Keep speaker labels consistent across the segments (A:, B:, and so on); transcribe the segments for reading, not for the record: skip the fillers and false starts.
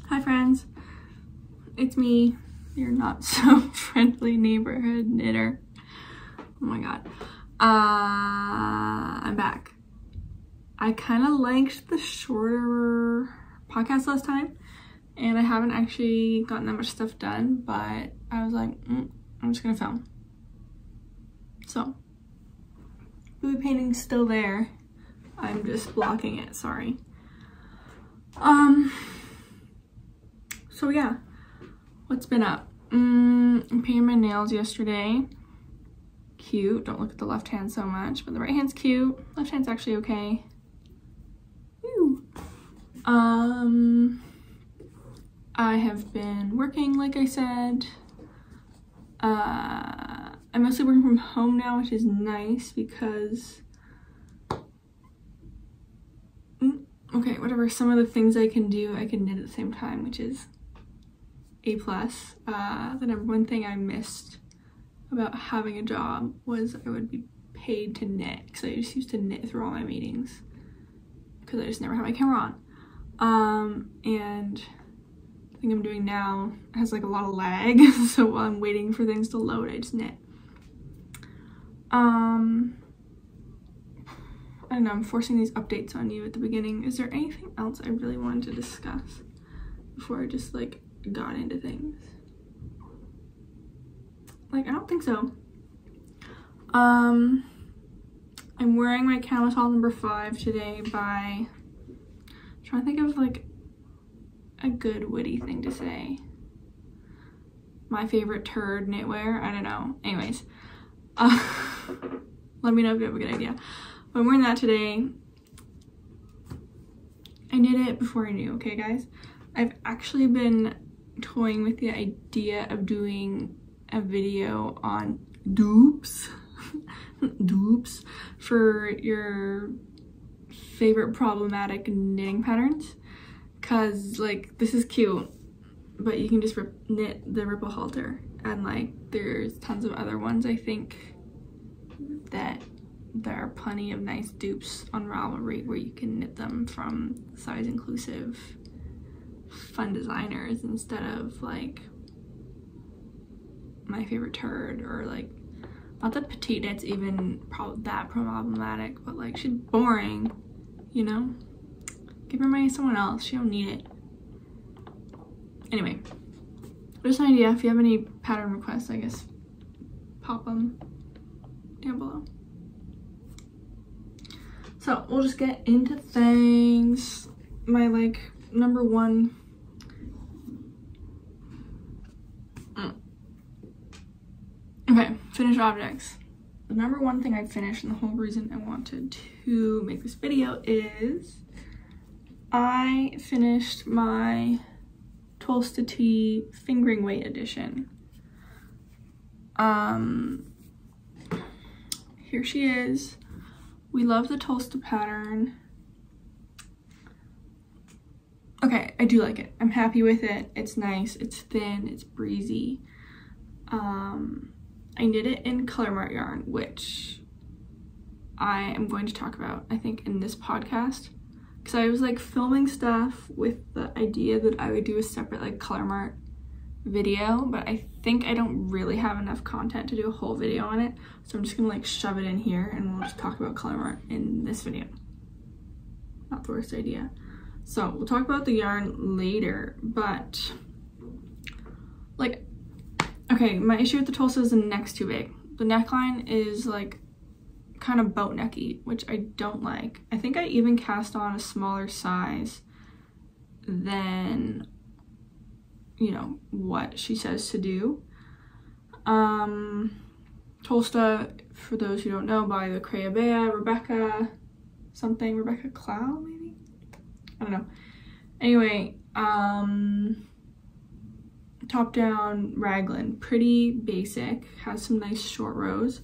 A: Hi friends, it's me, your not so friendly neighborhood knitter. Oh my god. I'm back. I kind of liked the shorter podcast last time and I haven't actually gotten that much stuff done, but I was like, I'm just gonna film. So, booby painting's still there. I'm just blocking it, sorry. So yeah, what's been up? I painted my nails yesterday. Cute. Don't look at the left hand so much, but the right hand's cute. Left hand's actually okay. Woo. I have been working, like I said. I'm mostly working from home now, which is nice because okay, whatever, some of the things I can do, I can knit at the same time, which is A+. The number one thing I missed about having a job was I would be paid to knit, because I just used to knit through all my meetings because I just never had my camera on. And the thing I'm doing now has like a lot of lag, so while I'm waiting for things to load, I just knit. I don't know, I'm forcing these updates on you at the beginning. Is there anything else I really wanted to discuss before I just like got into things? Like, I don't think so. I'm wearing my camisole number 5 today by, I'm trying to think of like a good witty thing to say. My favorite turd knitwear, I don't know. Anyways, let me know if you have a good idea. But I'm wearing that today. I knit it before I knew, okay guys? I've actually been toying with the idea of doing a video on dupes dupes for your favorite problematic knitting patterns, because like this is cute, but you can just knit the ripple halter, and like there's tons of other ones. I think that there are plenty of nice dupes on Ravelry where you can knit them from size inclusive fun designers instead of like my favorite turd, or like, not that petite knit's even that problematic, but like she's boring, you know? Give her money to someone else, she don't need it. Anyway, just an idea. If you have any pattern requests, I guess pop them down below. So we'll just get into things. My like number one finished objects. The number one thing I finished, and the whole reason I wanted to make this video, is I finished my Tolsta Tee fingering weight edition. Here she is. We love the Tolsta pattern. Okay, I do like it. I'm happy with it. It's nice, it's thin, it's breezy. I knit it in Colourmart yarn, which I am going to talk about, I think, in this podcast, because I was like filming stuff with the idea that I would do a separate like Colourmart video, but I think I don't really have enough content to do a whole video on it, so I'm just gonna like shove it in here and we'll just talk about Colourmart in this video. Not the worst idea. So we'll talk about the yarn later, but like, okay, my issue with the Tolsa is the neck's too big. The neckline is like kind of boat necky, which I don't like. I think I even cast on a smaller size than, you know, what she says to do. Tolsta, for those who don't know, by the Creabea, Rebecca Clow, maybe? I don't know. Anyway, top down raglan, pretty basic, has some nice short rows.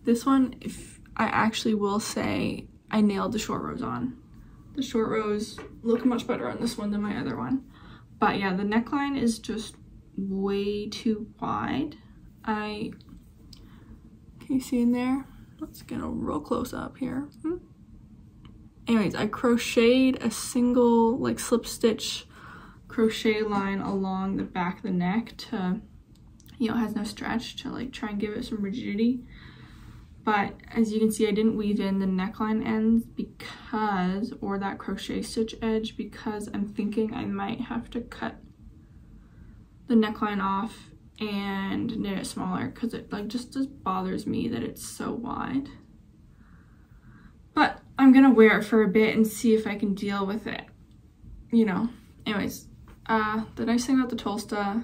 A: This one, if I actually will say, I nailed the short rows on. The short rows look much better on this one than my other one. But yeah, the neckline is just way too wide. Can you see in there? Let's get a real close up here. Anyways, I crocheted a single like slip stitch crochet line along the back of the neck to, you know, it has no stretch, to like try and give it some rigidity. But as you can see, I didn't weave in the neckline ends because, or that crochet stitch edge, because I'm thinking I might have to cut the neckline off and knit it smaller, because it like just bothers me that it's so wide. But I'm gonna wear it for a bit and see if I can deal with it, you know. Anyways, the nice thing about the Tolsta,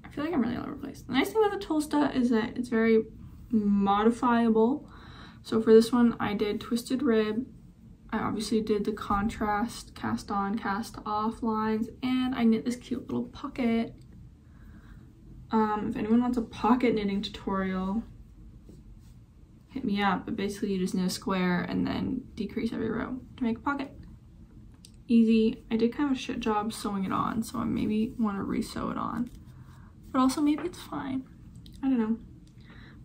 A: I feel like I'm really all over the place. The nice thing about the Tolsta is that it's very modifiable. So for this one, I did twisted rib. I obviously did the contrast, cast on, cast off lines, and I knit this cute little pocket. If anyone wants a pocket knitting tutorial, hit me up. But basically you just knit a square and then decrease every row to make a pocket. Easy. I did kind of a shit job sewing it on, so I maybe want to re-sew it on. But also maybe it's fine. I don't know.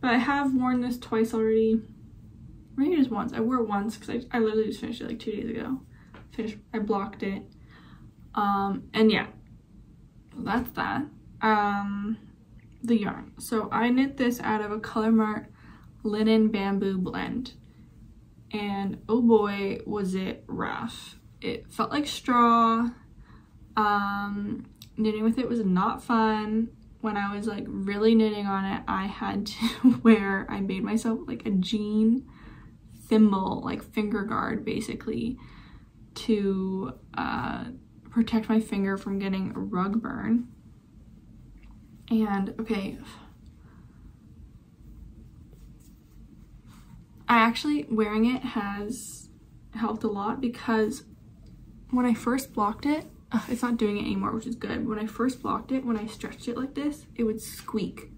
A: But I have worn this twice already. Maybe just once. I wore it once because I literally just finished it like 2 days ago. I blocked it. And yeah, that's that. The yarn. So I knit this out of a Colourmart linen bamboo blend. And oh boy, was it rough. It felt like straw. Knitting with it was not fun. When I was like really knitting on it, I had to I made myself like a jean thimble, like finger guard basically, to protect my finger from getting a rug burn. And okay, wearing it has helped a lot, because when I first blocked it, it's not doing it anymore, which is good. When I first blocked it, when I stretched it like this, it would squeak.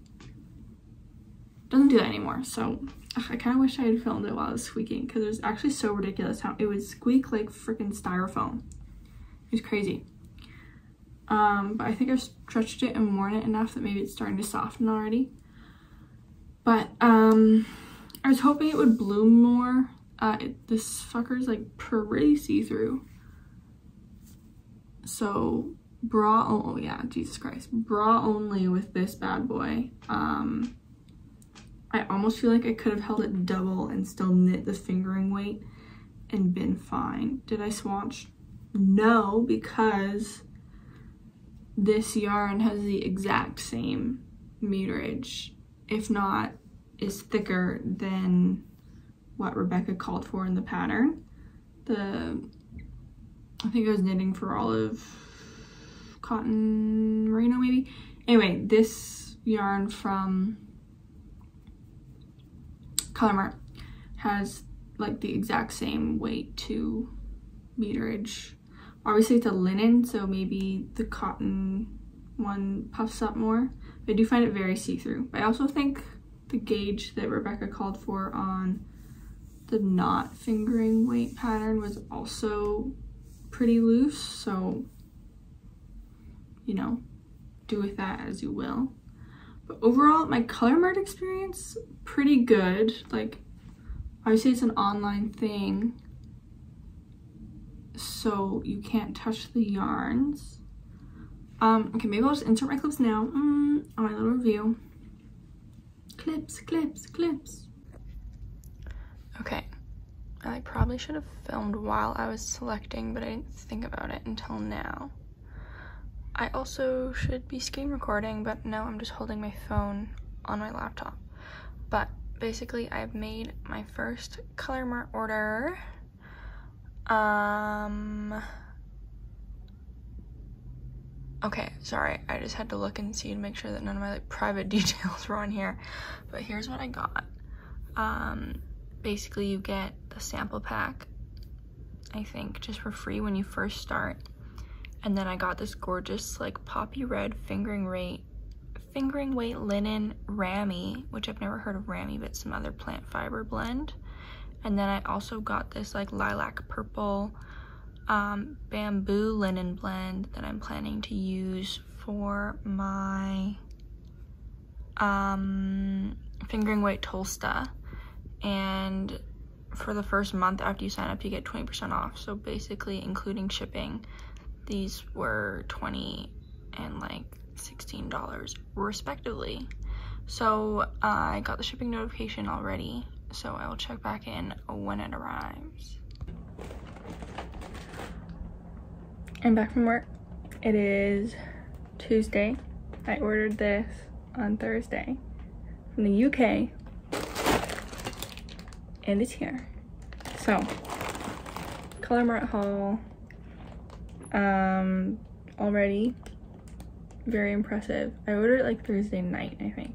A: Doesn't do that anymore, so I kind of wish I had filmed it while I was squeaking, because it was actually so ridiculous how it would squeak like freaking styrofoam. It was crazy. But I think I've stretched it and worn it enough that maybe it's starting to soften already. But I was hoping it would bloom more. This fucker's like pretty see-through. So bra, oh yeah, Jesus Christ, bra only with this bad boy. I almost feel like I could have held it double and still knit the fingering weight and been fine. Did I swatch? No, because this yarn has the exact same meterage, if not is thicker than what Rebecca called for in the pattern. I think I was knitting for olive cotton merino maybe. Anyway, this yarn from Colourmart has like the exact same weight to meterage. Obviously it's a linen, so maybe the cotton one puffs up more. But I do find it very see-through. But I also think the gauge that Rebecca called for on the not fingering weight pattern was also pretty loose, so you know, do with that as you will. But overall, my Colourmart experience, pretty good. Like, obviously it's an online thing, so you can't touch the yarns. Okay, maybe I'll just insert my clips now on my little review. Clips, clips, clips. Okay, I probably should have filmed while I was selecting, but I didn't think about it until now. I also should be screen recording, but no, I'm just holding my phone on my laptop. But basically, I've made my first Colourmart order. Okay, sorry, I just had to look and see to make sure that none of my like private details were on here. But here's what I got. Basically you get the sample pack, I think, just for free when you first start. And then I got this gorgeous like poppy red fingering weight linen ramie, which I've never heard of ramie, but some other plant fiber blend. And then I also got this like lilac purple bamboo linen blend that I'm planning to use for my fingering weight Tolsta. And for the first month after you sign up, you get 20% off. So basically, including shipping, These were $20 and like $16 respectively. So I got the shipping notification already, so I will check back in when it arrives. I'm back from work. It is Tuesday. I ordered this on Thursday from the UK, and it's here. So, Colourmart haul, already very impressive. I ordered it like Thursday night, I think.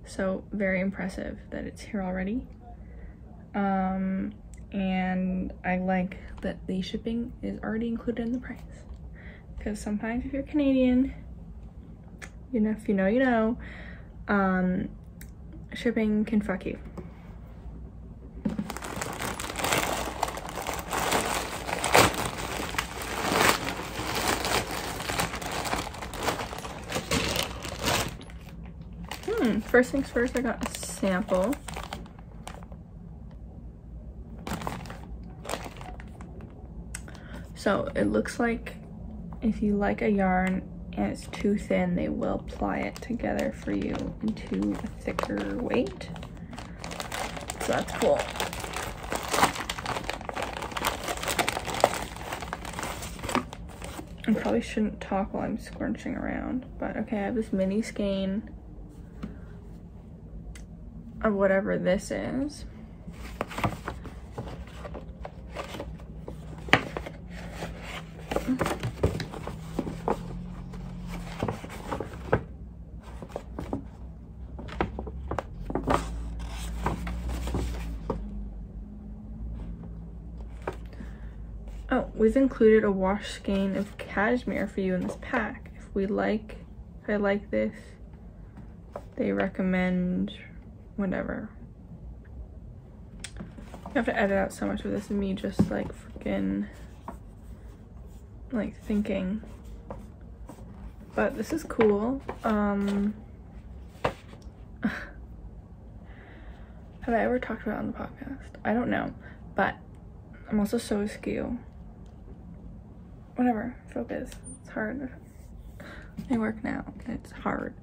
A: So very impressive that it's here already. And I like that the shipping is already included in the price. Because sometimes if you're Canadian, you know, if you know, you know, shipping can fuck you. First things first, I got a sample. So it looks like if you like a yarn and it's too thin, they will ply it together for you into a thicker weight. So that's cool. I probably shouldn't talk while I'm scrunching around, but okay, I have this mini skein of whatever this is. Oh, we've included a wash skein of cashmere for you in this pack. If I like this, they recommend whatever. You have to edit out so much of this and me just like freaking like thinking. But this is cool. Have I ever talked about it on the podcast? I don't know, but I'm also so askew. Whatever, focus. It's hard. I work now. It's hard.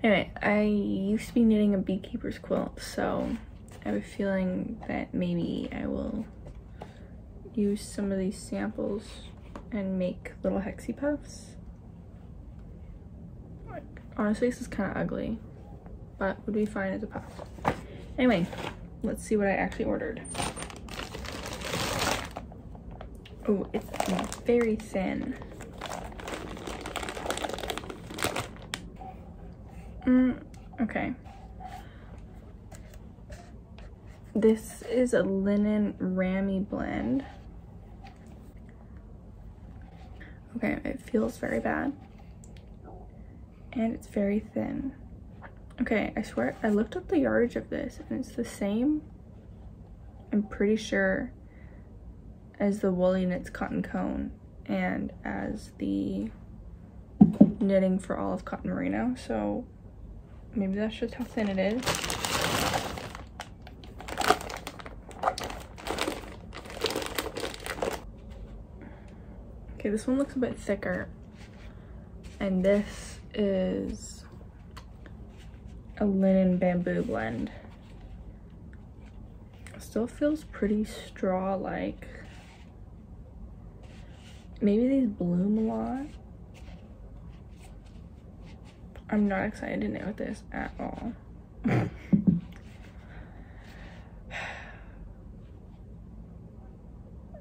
A: Anyway, I used to be knitting a beekeeper's quilt, so I have a feeling that maybe I will use some of these samples and make little hexie puffs. Like, honestly, this is kind of ugly, but would be fine as a puff. Anyway, let's see what I actually ordered. Oh, it's very thin. Okay. This is a linen ramie blend. Okay, it feels very bad. And it's very thin. Okay, I swear, I looked up the yardage of this and it's the same, I'm pretty sure, as the Woolly Knits Cotton Cone and as the knitting for Olive Cotton Merino, so maybe that's just how thin it is. Okay, this one looks a bit thicker, and this is a linen bamboo blend. It still feels pretty straw-like. Maybe these bloom a lot. I'm not excited to knit with this at all.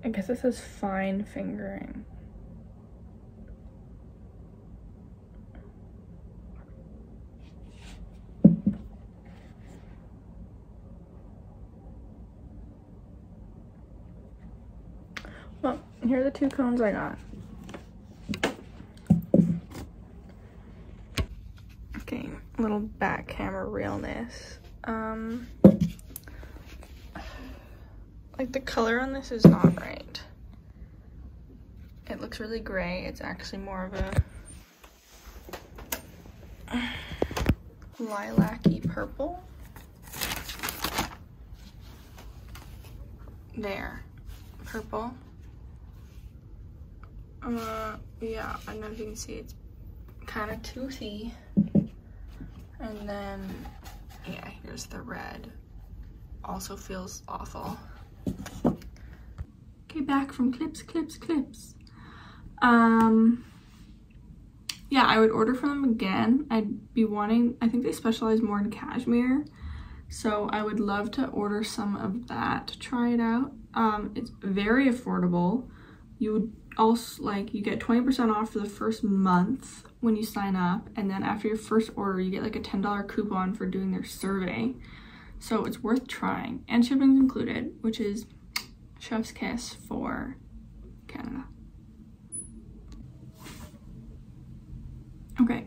A: I guess it says fine fingering. Well, here are the two cones I got. Okay, little back camera realness. Like the color on this is not right. It looks really gray. It's actually more of a lilac-y purple. There, purple. Yeah, I don't know if you can see, it's kind of toothy. And then, yeah, here's the red. Also feels awful. Okay, back from clips. Yeah, I would order from them again. I'd be wanting, I think they specialize more in cashmere, so I would love to order some of that to try it out. It's very affordable. You would also, like, you get 20% off for the first month when you sign up, and then after your first order you get like a $10 coupon for doing their survey, so it's worth trying, and shipping's included, which is chef's kiss for Canada. Okay,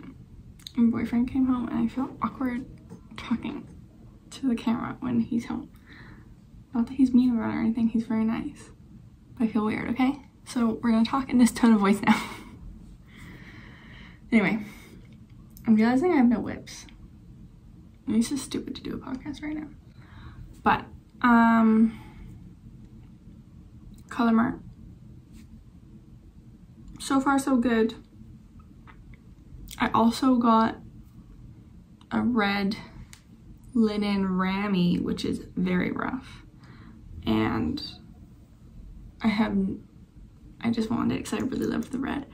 A: my boyfriend came home and I feel awkward talking to the camera when he's home. Not that he's mean about it or anything, he's very nice, but I feel weird. Okay, so we're gonna talk in this tone of voice now. Anyway, I'm realizing I have no whips. And it's just stupid to do a podcast right now. But, Colourmart. So far, so good. I also got a red linen ramie, which is very rough. And I just wanted it because I really love the red.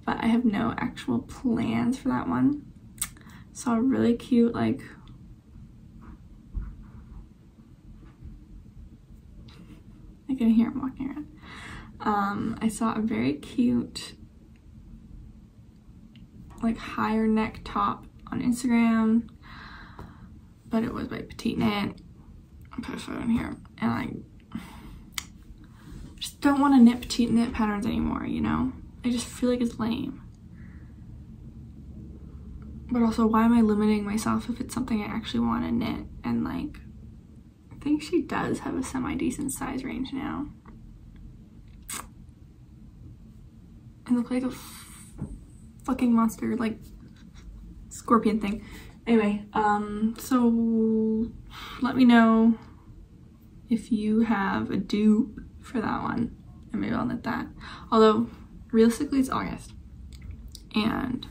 A: But I have no actual plans for that one. Saw a really cute, like, I can hear him walking around. I saw a very cute, like, higher neck top on Instagram, but it was by Petite Knit. I'll put a photo in here. And I just don't want to knit Petite Knit patterns anymore, you know? I just feel like it's lame. But also, why am I limiting myself if it's something I actually want to knit? And, like, I think she does have a semi-decent size range now. It looked like a fucking monster, like, scorpion thing. Anyway, so let me know if you have a dupe for that one, and maybe I'll knit that. Although, realistically, it's August, and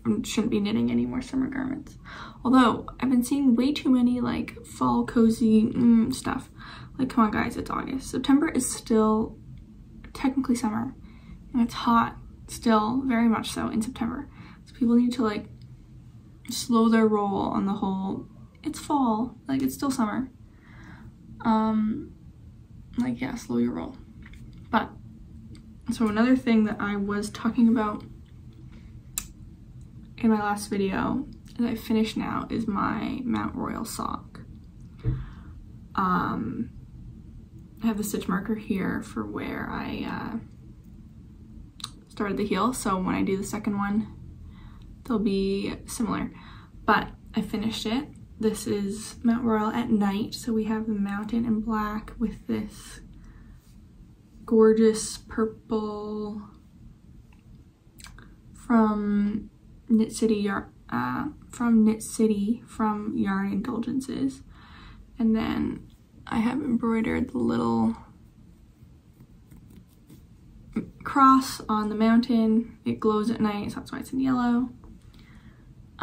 A: I shouldn't be knitting any more summer garments. Although, I've been seeing way too many, like, fall cozy stuff. Like, come on, guys, it's August. September is still technically summer, and it's hot still, very much so, in September. So people need to, like, slow their roll on the whole, it's fall, like, it's still summer. Like, yeah, slow your roll. But, so another thing that I was talking about in my last video that I finished now is my Mount Royal sock. I have the stitch marker here for where I started the heel, so when I do the second one they'll be similar, but I finished it. This is Mount Royal at night, so we have the mountain in black with this gorgeous purple from Knit City from Yarn Indulgences, and then I have embroidered the little cross on the mountain. It glows at night, so that's why it's in yellow.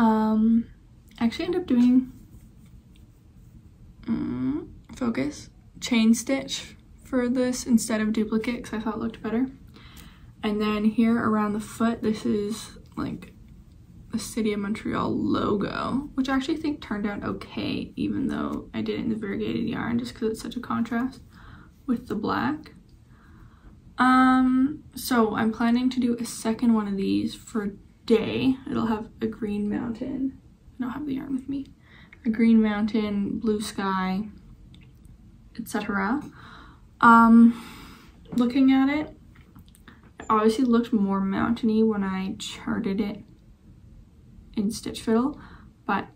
A: I actually ended up doing focus chain stitch for this instead of duplicate because I thought it looked better. And then here around the foot, this is like the City of Montreal logo, which I actually think turned out okay, even though I did it in the variegated yarn just because it's such a contrast with the black. So I'm planning to do a second one of these for day. It'll have a green mountain. I don't have the yarn with me. A green mountain, blue sky, etc. Looking at it, it obviously looked more mountainy when I charted it in Stitch Fiddle, but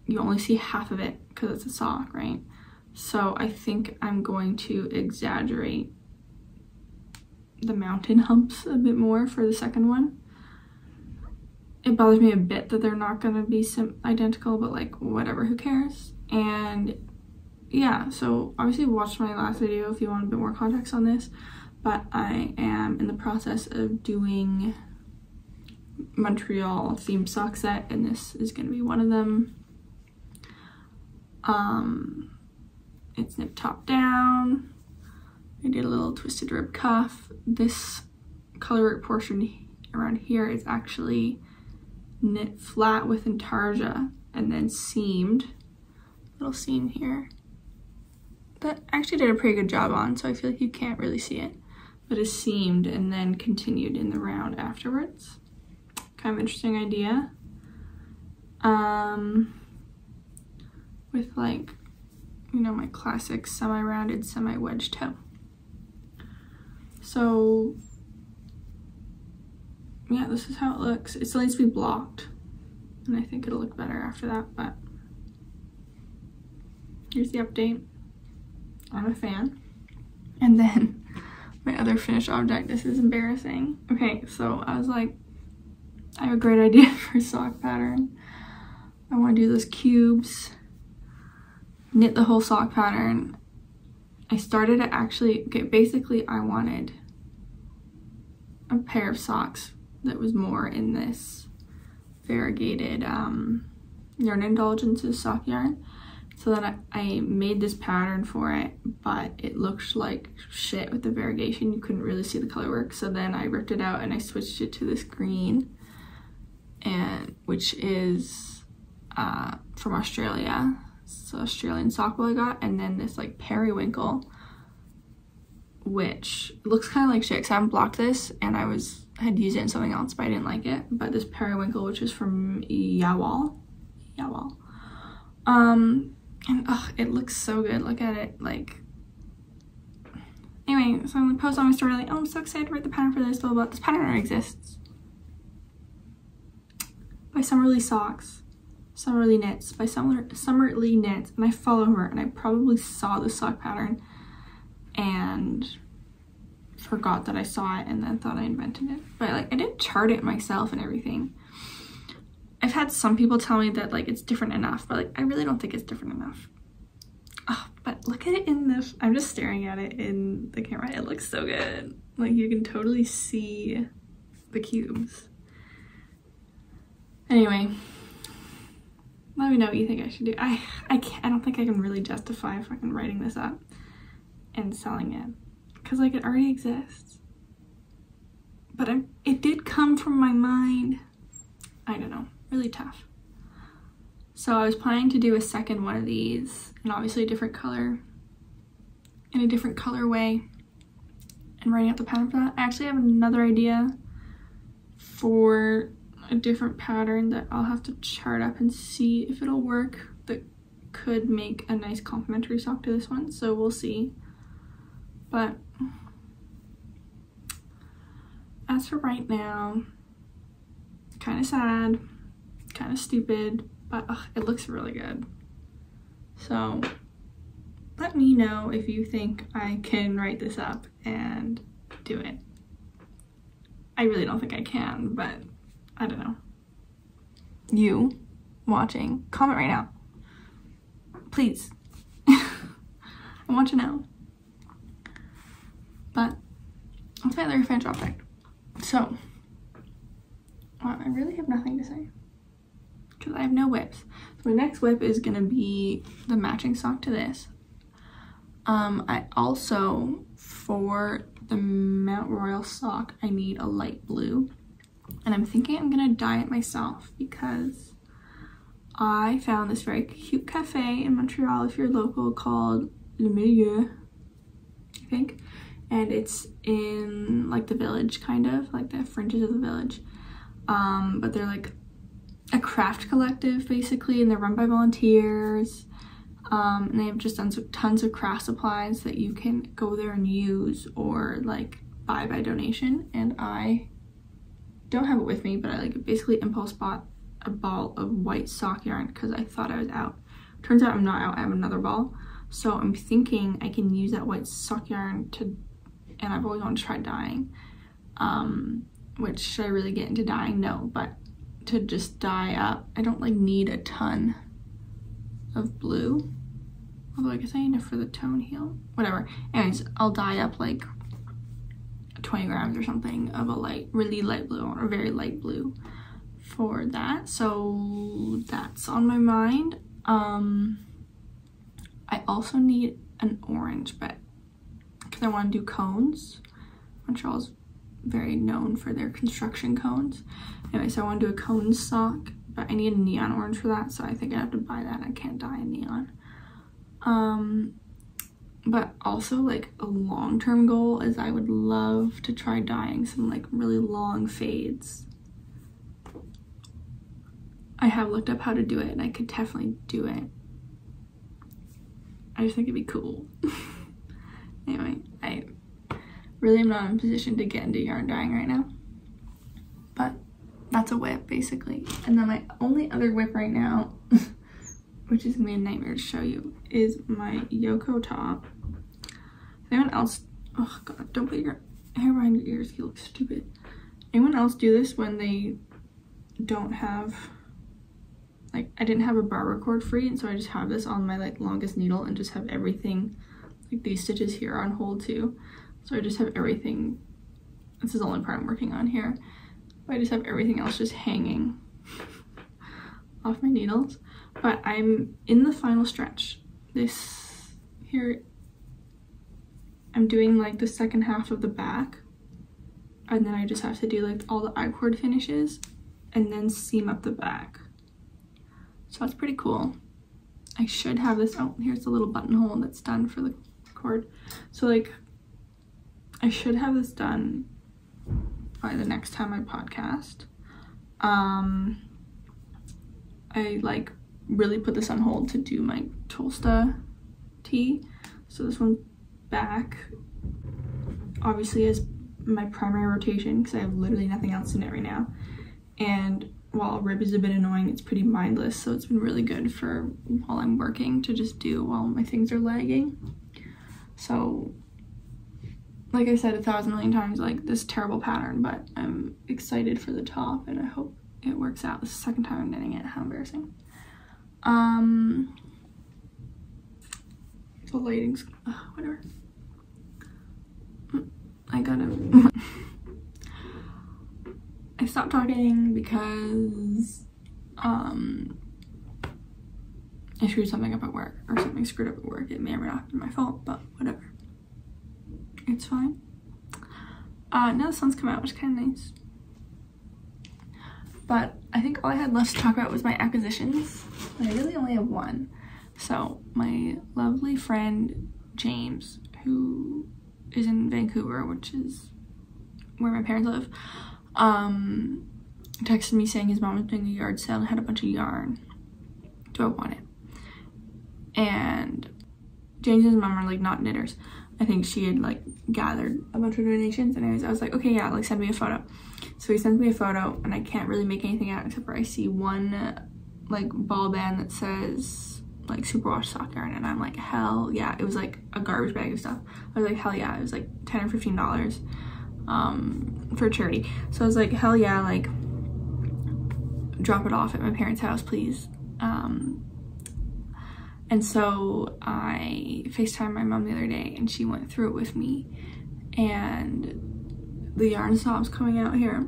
A: you only see half of it because it's a sock, right? So I think I'm going to exaggerate the mountain humps a bit more for the second one. It bothers me a bit that they're not going to be identical, but like whatever, who cares? And yeah, so obviously watch my last video if you want a bit more context on this, but I am in the process of doing Montreal themed sock set, and this is going to be one of them. It's knit top down. I did a little twisted rib cuff. This colorwork portion around here is actually knit flat with intarsia and then seamed. Little seam here that I actually did a pretty good job on, so I feel like you can't really see it, but it's seamed and then continued in the round afterwards. Kind of interesting idea. With like, you know, my classic semi-rounded, semi-wedge toe. So yeah, this is how it looks. It still needs to be blocked, and I think it'll look better after that, but here's the update. I'm a fan. And then my other finished object, this is embarrassing. Okay, so I was like, I have a great idea for a sock pattern. I want to do those cubes, knit the whole sock pattern. I started to actually, okay, basically I wanted a pair of socks that was more in this variegated Yarn Indulgences sock yarn. So then I made this pattern for it, but it looked like shit with the variegation. You couldn't really see the color work. So then I ripped it out and I switched it to this green, and which is from Australia. It's an Australian sock wool I got, and then this like periwinkle, which looks kind of like shit because I haven't blocked this, and I had used it in something else, but I didn't like it. But this periwinkle, which is from Yawal. And oh, it looks so good. Look at it. Like, anyway, so I'm gonna post on my story like, oh, I'm so excited to write the pattern for this, blah, blah, blah. This pattern already exists. By Summerly Socks. Summerly Knits. By Summerly Knits. And I follow her, and I probably saw the sock pattern and forgot that I saw it and then thought I invented it. But like, I did chart it myself and everything. I've had some people tell me that like it's different enough, but like I really don't think it's different enough. Oh, but look at it in this. I'm just staring at it in the camera. It looks so good. Like you can totally see the cubes. Anyway, let me know what you think I should do. I don't think I can really justify fucking writing this up and selling it, because like it already exists. But it did come from my mind. I don't know. Really tough. So I was planning to do a second one of these, and obviously a different color, in a different colorway, and writing out the pattern for that. I actually have another idea for a different pattern that I'll have to chart up and see if it'll work, that could make a nice complementary sock to this one, so we'll see. But as for right now, kind of sad, kind of stupid, but it looks really good. So let me know if you think I can write this up and do it. I really don't think I can, but I don't know. You watching, comment right now, please. I want to know. But that's my other finished object. So I really have nothing to say because I have no whips. So my next whip is gonna be the matching sock to this. I also, for the Mount Royal sock, I need a light blue, and I'm thinking I'm gonna dye it myself because I found this very cute cafe in Montreal, if you're local, called Le Milieu, I think, and it's in like the village, kind of like the fringes of the village. But they're like a craft collective basically, and they're run by volunteers, and they have just tons of craft supplies that you can go there and use or like buy by donation. And I don't have it with me, but I like basically impulse bought a ball of white sock yarn because I thought I was out. Turns out I'm not out. I have another ball, so I'm thinking I can use that white sock yarn to, and I've always wanted to try dyeing. Which, should I really get into dyeing? No, but to just dye up, I don't like need a ton of blue. Although I guess I need it for the tone heel, whatever. Anyways, I'll dye up like 20 grams or something of a really light blue or a very light blue for that. So that's on my mind. I also need an orange, but because I want to do cones. Montreal's very known for their construction cones. Anyway, so I want to do a cone sock, but I need a neon orange for that, so I think I have to buy that. I can't dye a neon. But also like a long-term goal is I would love to try dyeing some like really long fades. I have looked up how to do it and I could definitely do it. I just think it'd be cool. Anyway, I really am not in a position to get into yarn dyeing right now. But that's a whip basically. And then my only other whip right now, which is gonna be a nightmare to show you, is my Yoko top. Anyone else, oh god, don't put your hair behind your ears, you look stupid. Anyone else do this when they don't have, like, I didn't have a barber cord free, and so I just have this on my like longest needle and just have everything, like these stitches here on hold too. So I just have everything, this is the only part I'm working on here, but I just have everything else just hanging off my needles. But I'm in the final stretch. This here, I'm doing like the second half of the back, and then I just have to do like all the I-cord finishes and then seam up the back. So that's pretty cool. I should have this, oh, here's the little buttonhole that's done for the cord. So like, I should have this done by the next time I podcast. I like really put this on hold to do my Tolsta Tee. So this one's back obviously is my primary rotation because I have literally nothing else in it right now. And while rib is a bit annoying, it's pretty mindless, so it's been really good for while I'm working to just do while my things are lagging. So like I said 1,000 million times, like this terrible pattern, but I'm excited for the top and I hope it works out. This is the second time I'm knitting it. How embarrassing. The lighting's whatever. I gotta I stopped talking because I screwed something up at work, or something screwed up at work. It may or may not have been my fault, but whatever. It's fine. Now the sun's come out, which is kind of nice. But I think all I had left to talk about was my acquisitions. I really only have one. So my lovely friend James, who is in Vancouver, which is where my parents live, texted me saying his mom was doing a yard sale and had a bunch of yarn. Do I want it? And James and his mom are like not knitters. I think she had like gathered a bunch of donations. Anyways, I was like, okay, yeah, like send me a photo. So he sends me a photo and I can't really make anything out except for I see one like ball band that says like superwash sock yarn, and I'm like, hell yeah. It was like a garbage bag of stuff. I was like, hell yeah. It was like $10 or $15 for charity. So I was like, hell yeah, like drop it off at my parents' house, please. And so I FaceTimed my mom the other day and she went through it with me, and the yarn stops coming out here,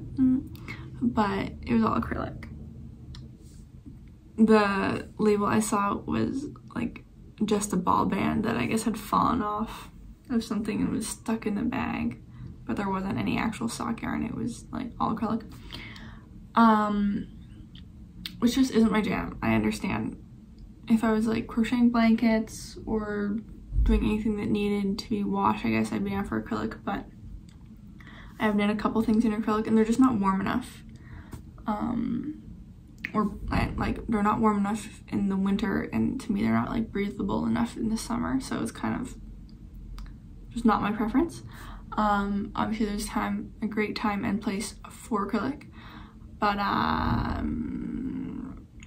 A: but it was all acrylic. The label I saw was like just a ball band that I guess had fallen off of something and was stuck in the bag, but there wasn't any actual sock yarn. It was like all acrylic, which just isn't my jam. I understand if I was like crocheting blankets or doing anything that needed to be washed, I guess I'd be down for acrylic, but I have knit a couple things in acrylic and they're just not warm enough. Or like they're not warm enough in the winter, and to me they're not like breathable enough in the summer, so it's kind of just not my preference. Obviously there's a great time and place for acrylic, but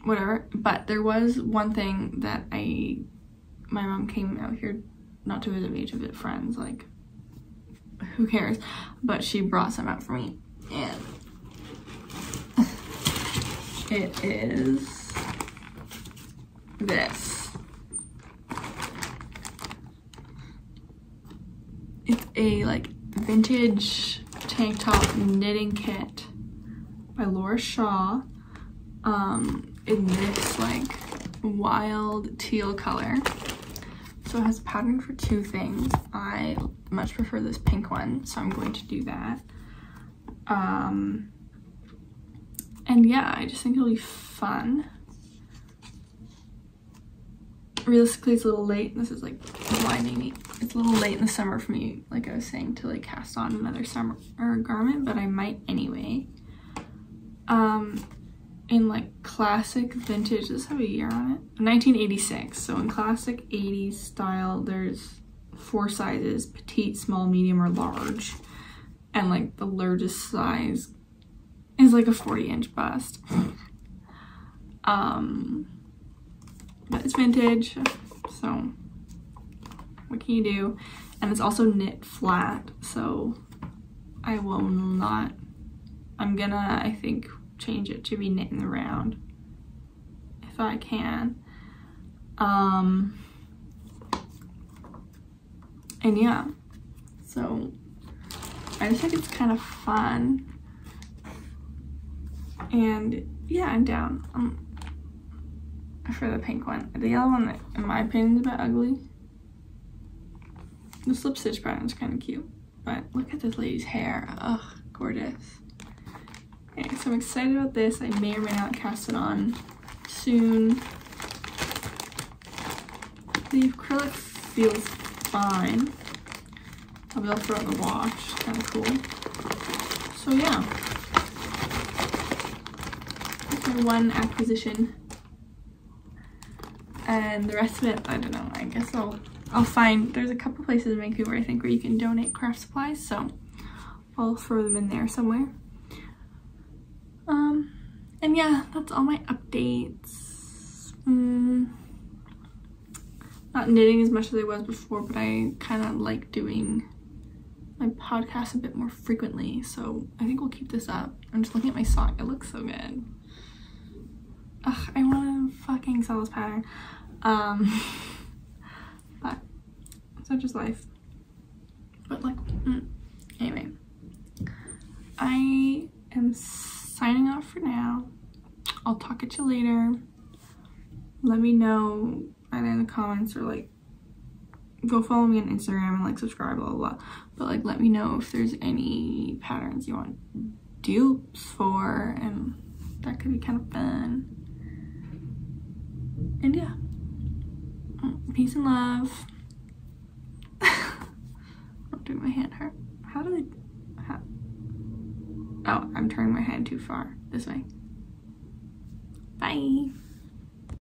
A: whatever. But there was one thing that my mom came out here not to visit me, to visit friends, like who cares, but she brought some out for me, and it is this. It's a like vintage tank top knitting kit by Laura Shaw in this like wild teal color. So it has a pattern for 2 things. I much prefer this pink one, so I'm going to do that. And yeah, I just think it'll be fun. Realistically, it's a little late. This is like blinding me. It's a little late in the summer for me, like I was saying, to like cast on another summer garment, but I might anyway. In like classic vintage, does this have a year on it? 1986. So in classic 80s style, there's 4 sizes: petite, small, medium, or large. And like the largest size is like a 40-inch bust. But it's vintage, so what can you do? And it's also knit flat, so I will not, I'm gonna, I think, change it to be knit in the round if I can. And yeah, so I just think it's kind of fun. And yeah, I'm down for the pink one. The yellow one, in my opinion, is a bit ugly. The slip stitch pattern is kind of cute, but look at this lady's hair. Ugh, gorgeous. Okay, so I'm excited about this. I may or may not cast it on soon. The acrylic feels fine. I'll be able to throw it in the wash. Kind of cool. So yeah, that's my one acquisition. And the rest of it, I don't know, I guess I'll find, there's a couple places in Vancouver, I think, where you can donate craft supplies, so I'll throw them in there somewhere. And yeah, that's all my updates. Not knitting as much as I was before, but I kind of like doing my podcast a bit more frequently, so I think we'll keep this up. I'm just looking at my sock, it looks so good. Ugh, I want to fucking sell this pattern. But such is life. But like, anyway, I am signing off for now. I'll talk at you later. Let me know either in the comments or like go follow me on Instagram and like subscribe, blah blah blah. But like let me know if there's any patterns you want dupes for, and that could be kind of fun. And yeah, peace and love. I'm doing my hand hurt. How do I, oh, I'm turning my head too far this way. Bye.